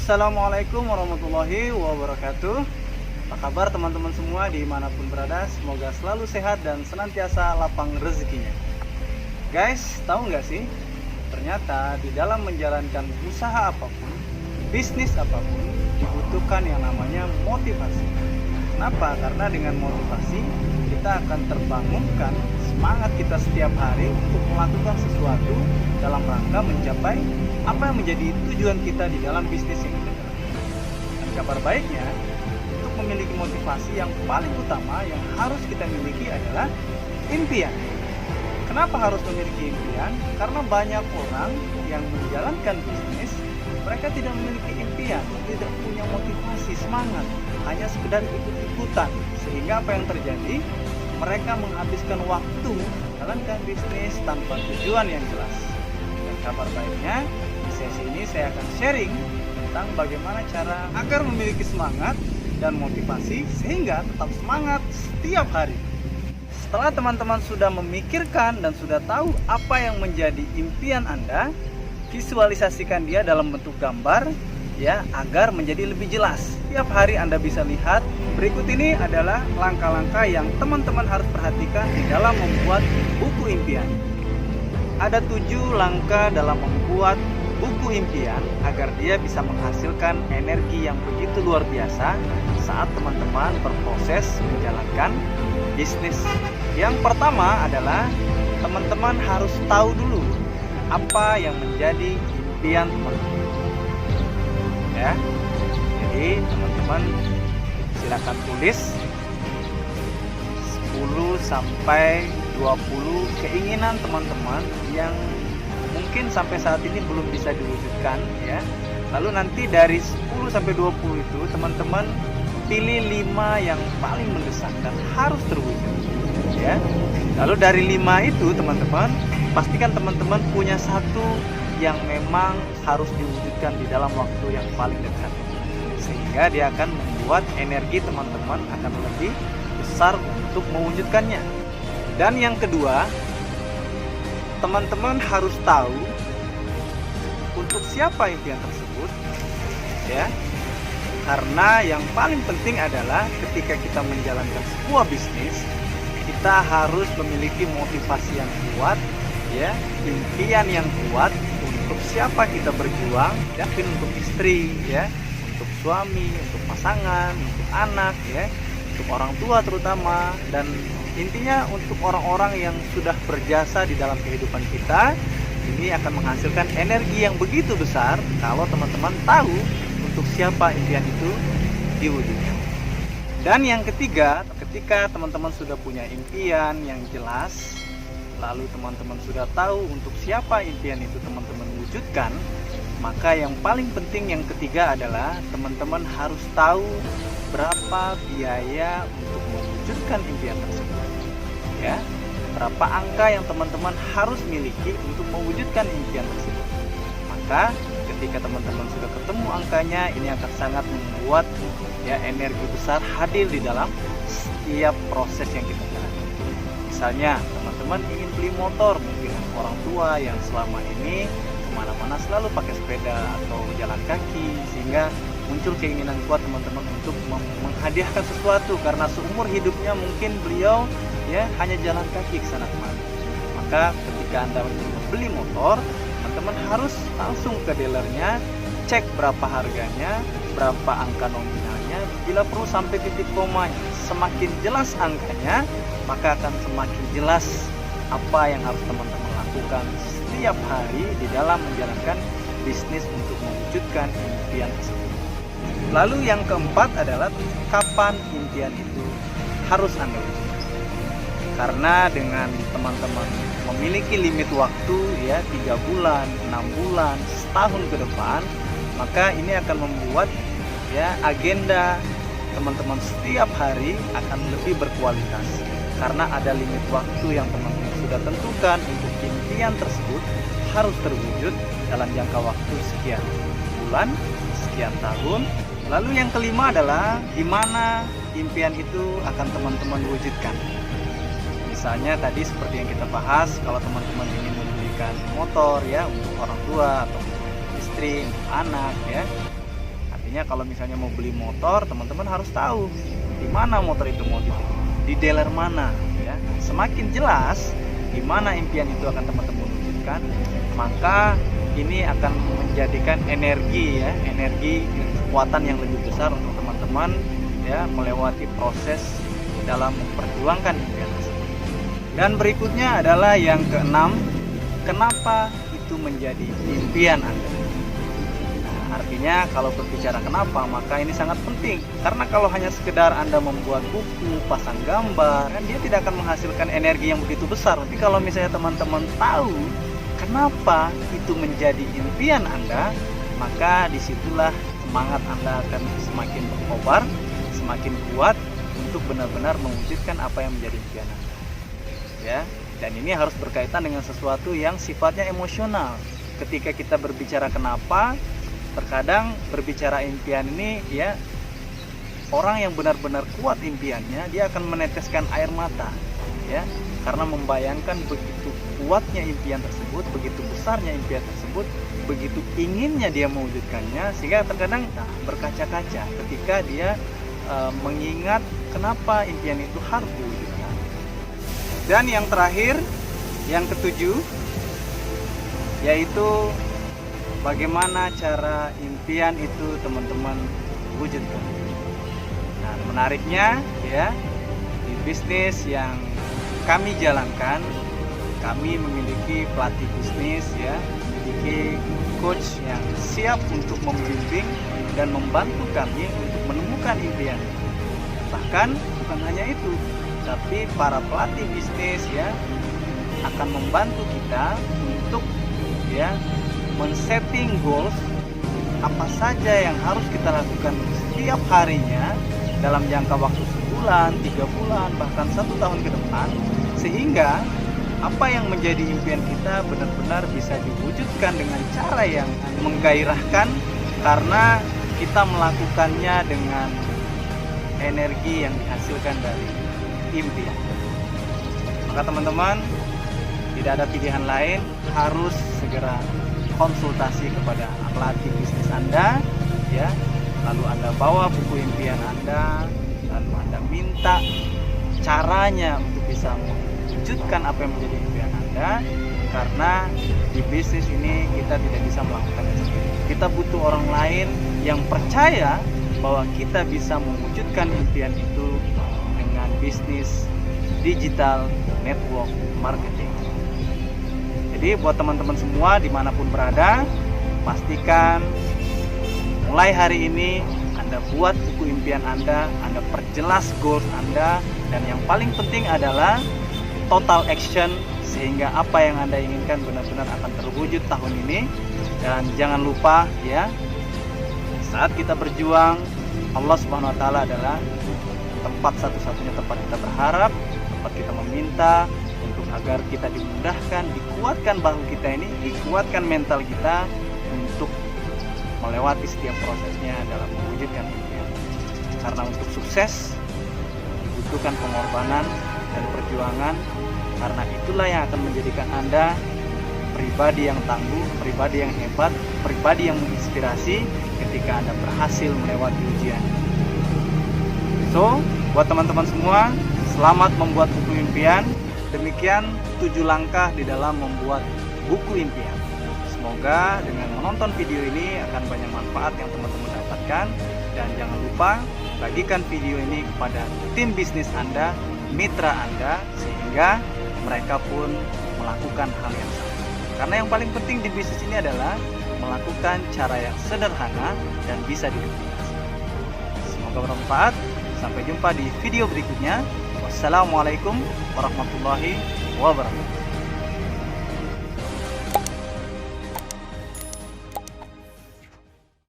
Assalamualaikum warahmatullahi wabarakatuh. Apa kabar teman-teman semua dimanapun berada? Semoga selalu sehat dan senantiasa lapang rezekinya. Guys, tahu nggak sih? Ternyata di dalam menjalankan usaha apapun, bisnis apapun, dibutuhkan yang namanya motivasi. Kenapa? Karena dengan motivasi kita akan terbangunkan semangat kita setiap hari untuk melakukan sesuatu dalam rangka mencapai apa yang menjadi tujuan kita di dalam bisnis yang kita jalankan. Dan kabar baiknya, untuk memiliki motivasi yang paling utama yang harus kita miliki adalah impian. Kenapa harus memiliki impian? Karena banyak orang yang menjalankan bisnis, mereka tidak memiliki impian, tidak punya motivasi, semangat, hanya sekedar ikut-ikutan. Sehingga apa yang terjadi? Mereka menghabiskan waktu menjalankan bisnis tanpa tujuan yang jelas. Dan kabar baiknya, di sesi ini saya akan sharing tentang bagaimana cara agar memiliki semangat dan motivasi sehingga tetap semangat setiap hari. Setelah teman-teman sudah memikirkan dan sudah tahu apa yang menjadi impian Anda, visualisasikan dia dalam bentuk gambar ya, agar menjadi lebih jelas. Tiap hari Anda bisa lihat. Berikut ini adalah langkah-langkah yang teman-teman harus perhatikan di dalam membuat buku impian. Ada 7 langkah dalam membuat buku impian agar dia bisa menghasilkan energi yang begitu luar biasa saat teman-teman berproses menjalankan bisnis. Yang pertama adalah teman-teman harus tahu dulu apa yang menjadi impian teman-teman. Ya, jadi teman-teman silakan tulis 10 sampai 20 keinginan teman-teman yang mungkin sampai saat ini belum bisa diwujudkan ya. Lalu nanti dari 10 sampai 20 itu teman-teman pilih 5 yang paling mendesak dan harus terwujud ya. Lalu dari 5 itu teman-teman pastikan teman-teman punya satu yang memang harus diwujudkan di dalam waktu yang paling dekat, sehingga dia akan membuat energi teman-teman akan lebih besar untuk mewujudkannya. Dan yang kedua, teman-teman harus tahu untuk siapa impian tersebut ya, karena yang paling penting adalah ketika kita menjalankan sebuah bisnis, kita harus memiliki motivasi yang kuat ya, impian yang kuat untuk siapa kita berjuang, yakin untuk istri ya, untuk suami, untuk pasangan, untuk anak ya, untuk orang tua terutama, dan intinya untuk orang-orang yang sudah berjasa di dalam kehidupan kita. Ini akan menghasilkan energi yang begitu besar kalau teman-teman tahu untuk siapa impian itu diwujudkan. Dan yang ketiga, ketika teman-teman sudah punya impian yang jelas, lalu teman-teman sudah tahu untuk siapa impian itu teman-teman wujudkan, maka yang paling penting yang ketiga adalah teman-teman harus tahu berapa biaya untuk mewujudkan impian tersebut ya, berapa angka yang teman-teman harus miliki untuk mewujudkan impian tersebut. Maka ketika teman-teman sudah ketemu angkanya, ini akan sangat membuat ya energi besar hadir di dalam setiap proses yang kita jalani. Misalnya teman-teman ingin beli motor, mungkin orang tua yang selama ini kemana-mana selalu pakai sepeda atau jalan kaki, sehingga muncul keinginan kuat teman-teman untuk menghadiahkan sesuatu karena seumur hidupnya mungkin beliau ya hanya jalan kaki ke sana kemari. Maka ketika Anda membeli motor, teman-teman harus langsung ke dealernya, cek berapa harganya, berapa angka nominalnya, bila perlu sampai titik komanya. Semakin jelas angkanya, maka akan semakin jelas apa yang harus teman-teman lakukan setiap hari di dalam menjalankan bisnis untuk mewujudkan impian tersebut. Lalu yang keempat adalah kapan impian itu harus Anda wujudkan. Karena dengan teman-teman memiliki limit waktu ya 3 bulan, 6 bulan, setahun ke depan, maka ini akan membuat ya agenda teman-teman setiap hari akan lebih berkualitas. Karena ada limit waktu yang teman-teman sudah tentukan untuk impian tersebut harus terwujud dalam jangka waktu sekian bulan, sekian tahun. Lalu yang kelima adalah di mana impian itu akan teman-teman wujudkan. Misalnya tadi seperti yang kita bahas, kalau teman-teman ingin membelikan motor ya untuk orang tua atau istri, untuk anak ya, Artinya kalau misalnya mau beli motor, teman-teman harus tahu di mana motor itu mau dibeli, di dealer mana ya. Semakin jelas di mana impian itu akan teman-teman wujudkan, maka ini akan menjadikan energi ya, energi kekuatan yang lebih besar untuk teman-teman ya melewati proses dalam memperjuangkan impian tersebut. Dan berikutnya adalah yang keenam, kenapa itu menjadi impian Anda. Artinya kalau berbicara kenapa, maka ini sangat penting. Karena kalau hanya sekedar Anda membuat buku, pasang gambar, kan dia tidak akan menghasilkan energi yang begitu besar. Tapi kalau misalnya teman-teman tahu kenapa itu menjadi impian Anda, maka disitulah semangat Anda akan semakin berkobar, semakin kuat untuk benar-benar mewujudkan apa yang menjadi impian Anda. Ya, dan ini harus berkaitan dengan sesuatu yang sifatnya emosional. Ketika kita berbicara kenapa, terkadang berbicara impian ini ya, orang yang benar-benar kuat impiannya, dia akan meneteskan air mata ya, karena membayangkan begitu kuatnya impian tersebut, begitu besarnya impian tersebut, begitu inginnya dia mewujudkannya, sehingga terkadang berkaca-kaca ketika dia mengingat kenapa impian itu harus diwujudkan. Dan yang terakhir, yang ketujuh, yaitu bagaimana cara impian itu teman-teman wujudkan. Nah, menariknya ya, di bisnis yang kami jalankan, kami memiliki pelatih bisnis ya, memiliki coach yang siap untuk membimbing dan membantu kami untuk menemukan impian. Bahkan bukan hanya itu, tapi para pelatih bisnis ya akan membantu kita untuk ya men-setting goals apa saja yang harus kita lakukan setiap harinya dalam jangka waktu sebulan, 3 bulan, bahkan 1 tahun ke depan, sehingga apa yang menjadi impian kita benar-benar bisa diwujudkan dengan cara yang menggairahkan, karena kita melakukannya dengan energi yang dihasilkan dari impian. Maka teman-teman, tidak ada pilihan lain, harus segera konsultasi kepada pelatih bisnis Anda ya, lalu Anda bawa buku impian Anda, lalu Anda minta caranya untuk bisa mewujudkan apa yang menjadi impian Anda, karena di bisnis ini kita tidak bisa melakukannya sendiri. Kita butuh orang lain yang percaya bahwa kita bisa mewujudkan impian itu dengan bisnis digital network marketing. Jadi buat teman-teman semua dimanapun berada, pastikan mulai hari ini Anda buat buku impian Anda perjelas goals Anda, dan yang paling penting adalah total action, sehingga apa yang Anda inginkan benar-benar akan terwujud tahun ini. Dan jangan lupa ya, saat kita berjuang, Allah Subhanahu wa taala adalah tempat satu-satunya tempat kita berharap, tempat kita meminta untuk agar kita dimudahkan, dikuatkan bahu kita ini, dikuatkan mental kita untuk melewati setiap prosesnya dalam mewujudkan impian. Karena untuk sukses dibutuhkan pengorbanan dan perjuangan, karena itulah yang akan menjadikan Anda pribadi yang tangguh, pribadi yang hebat, pribadi yang menginspirasi ketika Anda berhasil melewati ujian. So, buat teman-teman semua, selamat membuat buku impian. Demikian 7 langkah di dalam membuat buku impian. Semoga dengan menonton video ini akan banyak manfaat yang teman-teman dapatkan. Dan jangan lupa bagikan video ini kepada tim bisnis Anda, mitra Anda, sehingga mereka pun melakukan hal yang sama. Karena yang paling penting di bisnis ini adalah melakukan cara yang sederhana dan bisa diduplikasi. Semoga bermanfaat. Sampai jumpa di video berikutnya. Wassalamualaikum warahmatullahi wabarakatuh.